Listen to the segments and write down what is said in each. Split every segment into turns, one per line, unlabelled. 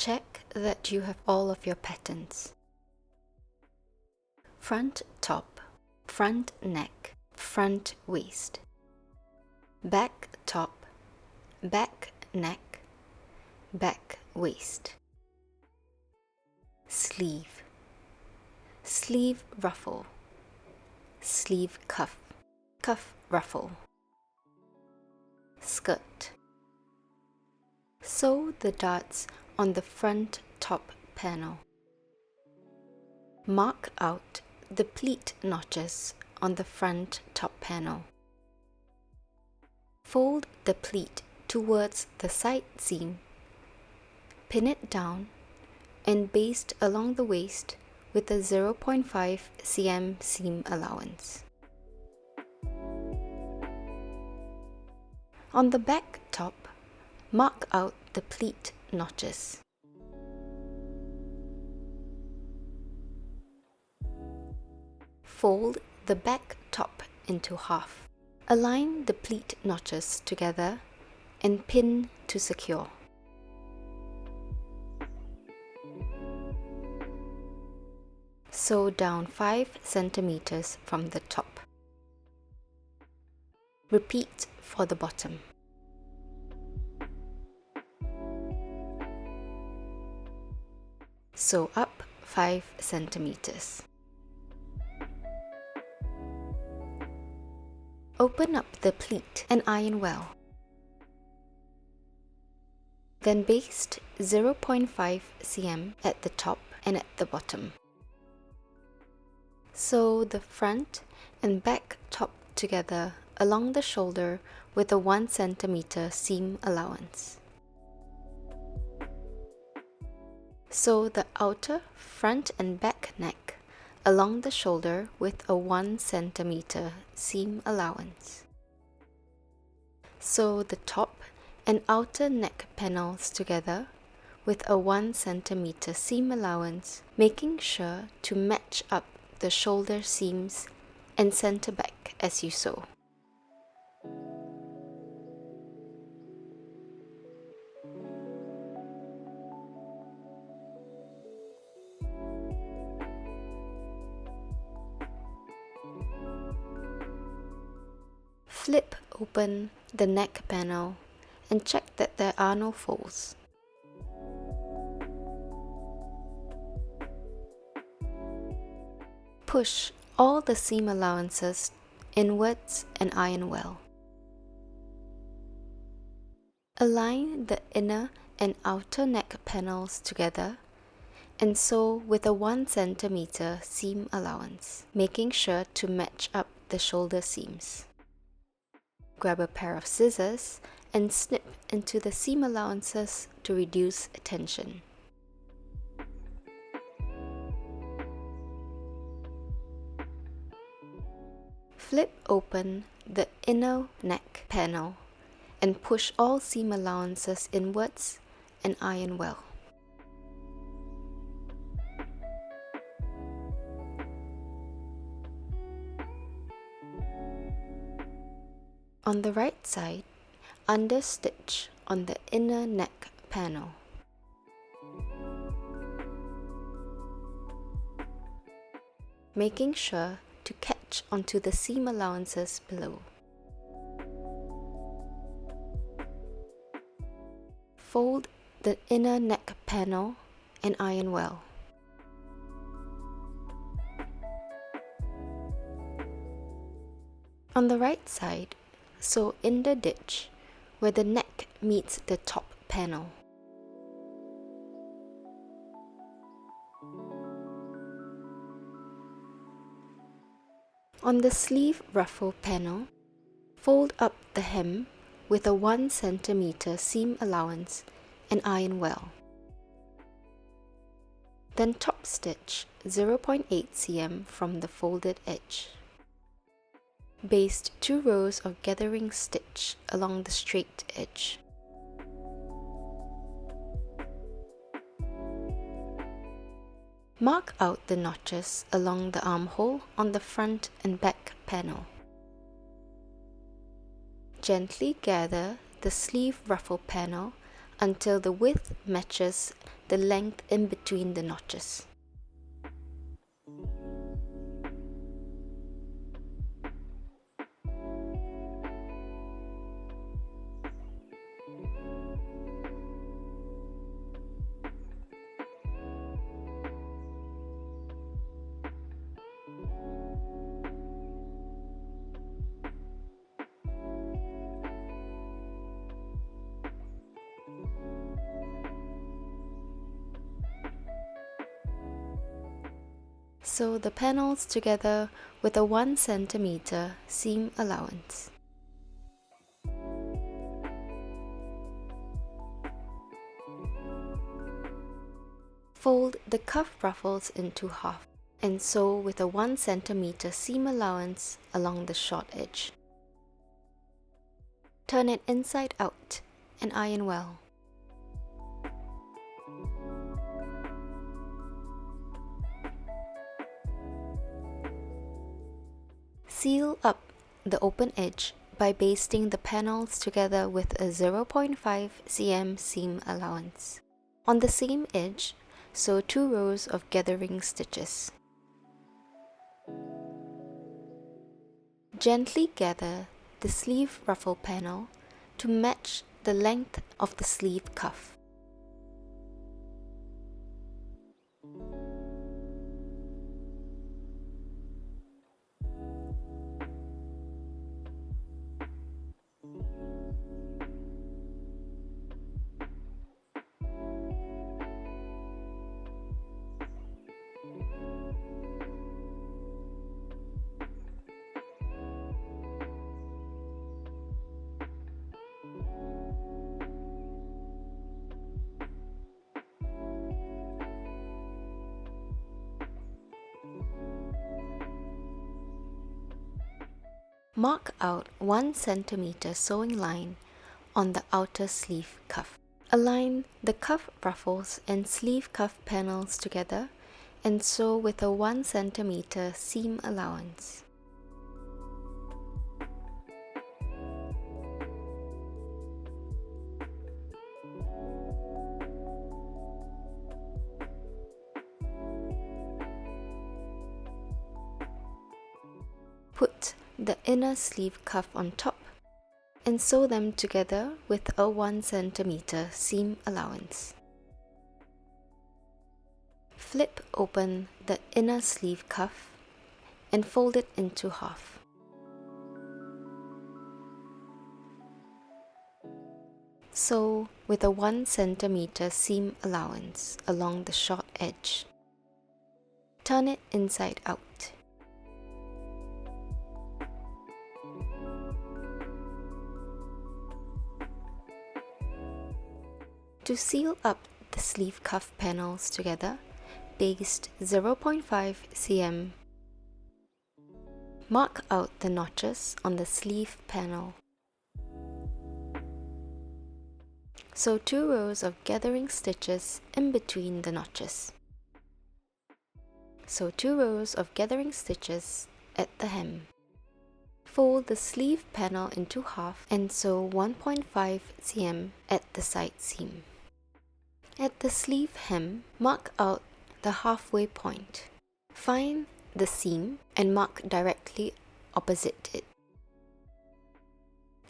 Check that you have all of your patterns. Front top, front neck, front waist. Back top, back neck, back waist. Sleeve, sleeve ruffle, sleeve cuff, cuff ruffle. Skirt. Sew the darts on the front top panel. Mark out the pleat notches on the front top panel. Fold the pleat towards the side seam, pin it down, and baste along the waist with a 0.5 cm seam allowance. On the back top, mark out the pleat notches. Fold the back top into half. Align the pleat notches together and pin to secure. Sew down 5 cm from the top. Repeat for the bottom. Sew up 5 cm. Open up the pleat and iron well. Then baste 0.5 cm at the top and at the bottom. Sew the front and back top together along the shoulder with a 1 cm seam allowance. Sew the outer, front and back neck along the shoulder with a 1 cm seam allowance. Sew the top and outer neck panels together with a 1 cm seam allowance, making sure to match up the shoulder seams and center back as you sew. Flip open the neck panel and check that there are no folds. Push all the seam allowances inwards and iron well. Align the inner and outer neck panels together and sew with a 1 cm seam allowance, making sure to match up the shoulder seams. Grab a pair of scissors and snip into the seam allowances to reduce tension. Flip open the inner neck panel and push all seam allowances inwards and iron well. On the right side, understitch on the inner neck panel. Making sure to catch onto the seam allowances below. Fold the inner neck panel and iron well. On the right side, sew in the ditch where the neck meets the top panel. On the sleeve ruffle panel, fold up the hem with a 1 cm seam allowance and iron well. Then top stitch 0.8 cm from the folded edge. Baste 2 rows of gathering stitch along the straight edge. Mark out the notches along the armhole on the front and back panel. Gently gather the sleeve ruffle panel until the width matches the length in between the notches. Sew the panels together with a 1 cm seam allowance. Fold the cuff ruffles into half and sew with a 1 cm seam allowance along the short edge. Turn it inside out and iron well. Seal up the open edge by basting the panels together with a 0.5 cm seam allowance. On the same edge, sew 2 rows of gathering stitches. Gently gather the sleeve ruffle panel to match the length of the sleeve cuff. Mark out 1 cm sewing line on the outer sleeve cuff. Align the cuff ruffles and sleeve cuff panels together and sew with a 1 cm seam allowance. Put the inner sleeve cuff on top and sew them together with a 1 cm seam allowance. Flip open the inner sleeve cuff and fold it into half. Sew with a 1 cm seam allowance along the short edge. Turn it inside out. To seal up the sleeve cuff panels together, baste 0.5 cm. Mark out the notches on the sleeve panel. Sew 2 rows of gathering stitches in between the notches. Sew 2 rows of gathering stitches at the hem. Fold the sleeve panel into half and sew 1.5 cm at the side seam. At the sleeve hem, mark out the halfway point. Find the seam and mark directly opposite it.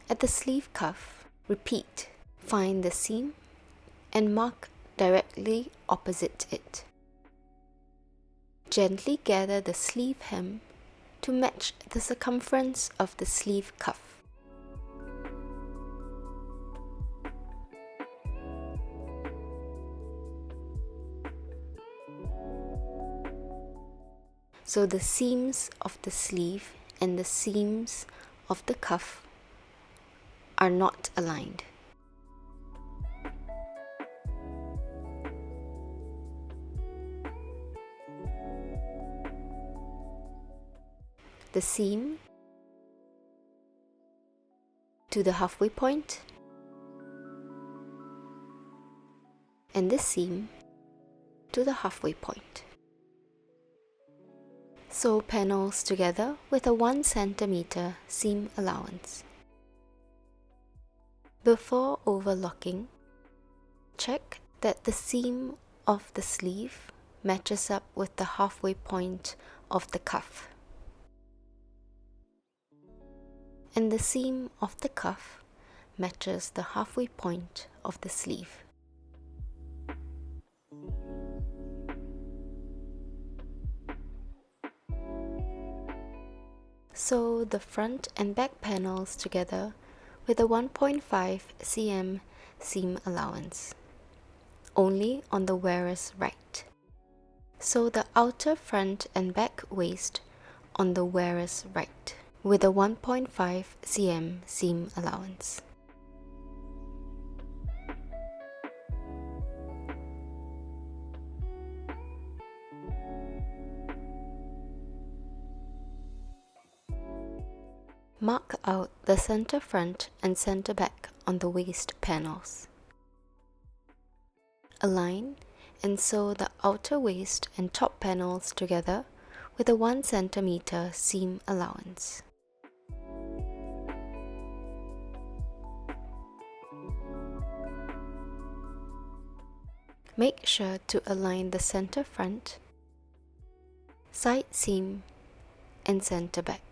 At the sleeve cuff, repeat. Find the seam and mark directly opposite it. Gently gather the sleeve hem to match the circumference of the sleeve cuff. So the seams of the sleeve and the seams of the cuff are not aligned. The seam to the halfway point and the seam to the halfway point. Sew panels together with a 1 cm seam allowance. Before overlocking, check that the seam of the sleeve matches up with the halfway point of the cuff, and the seam of the cuff matches the halfway point of the sleeve. Sew the front and back panels together with a 1.5 cm seam allowance, only on the wearer's right. Sew the outer front and back waist on the wearer's right with a 1.5 cm seam allowance. Mark out the center front and center back on the waist panels. Align and sew the outer waist and top panels together with a 1 cm seam allowance. Make sure to align the center front, side seam, and center back.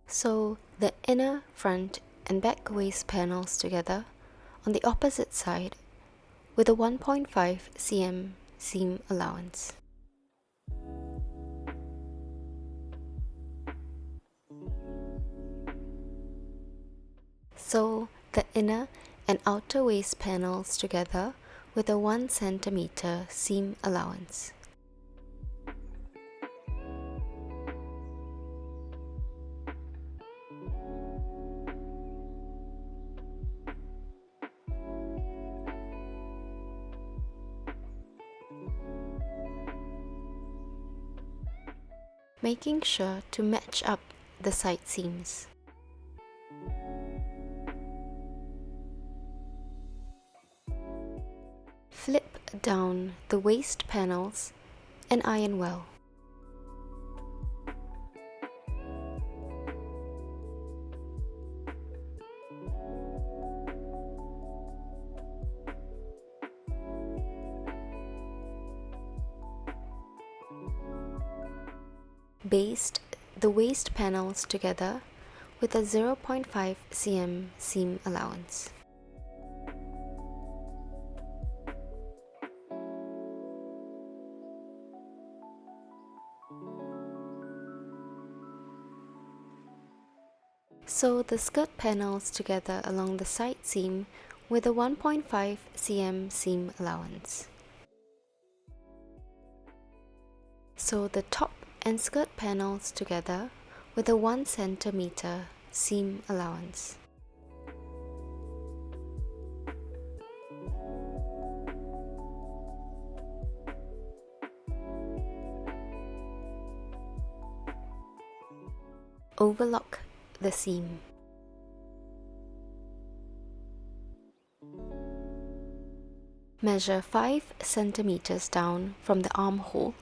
Sew the inner, front and back waist panels together on the opposite side with a 1.5 cm seam allowance. Sew the inner and outer waist panels together with a 1 cm seam allowance. Making sure to match up the side seams. Flip down the waist panels and iron well. Baste the waist panels together with a 0.5 cm seam allowance. Sew the skirt panels together along the side seam with a 1.5 cm seam allowance. Sew the top and skirt panels together with a 1 cm seam allowance. Overlock the seam. Measure 5 cm down from the armhole.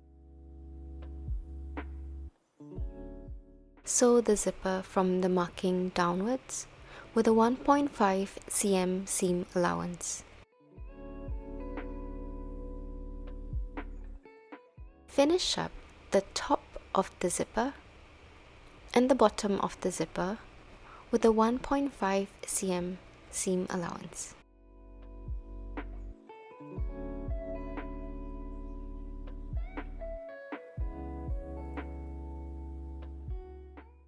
Sew the zipper from the marking downwards with a 1.5 cm seam allowance. Finish up the top of the zipper and the bottom of the zipper with a 1.5 cm seam allowance.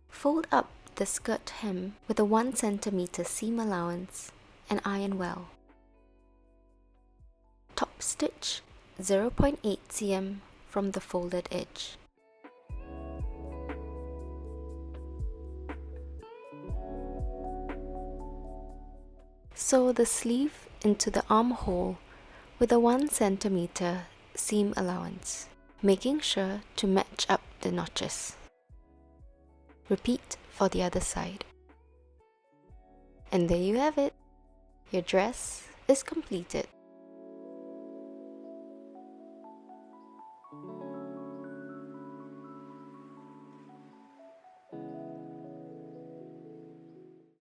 Fold up the skirt hem with a 1 cm seam allowance and iron well. Top stitch 0.8 cm from the folded edge. Sew the sleeve into the armhole with a 1 cm seam allowance, making sure to match up the notches. Repeat for the other side. And there you have it! Your dress is completed.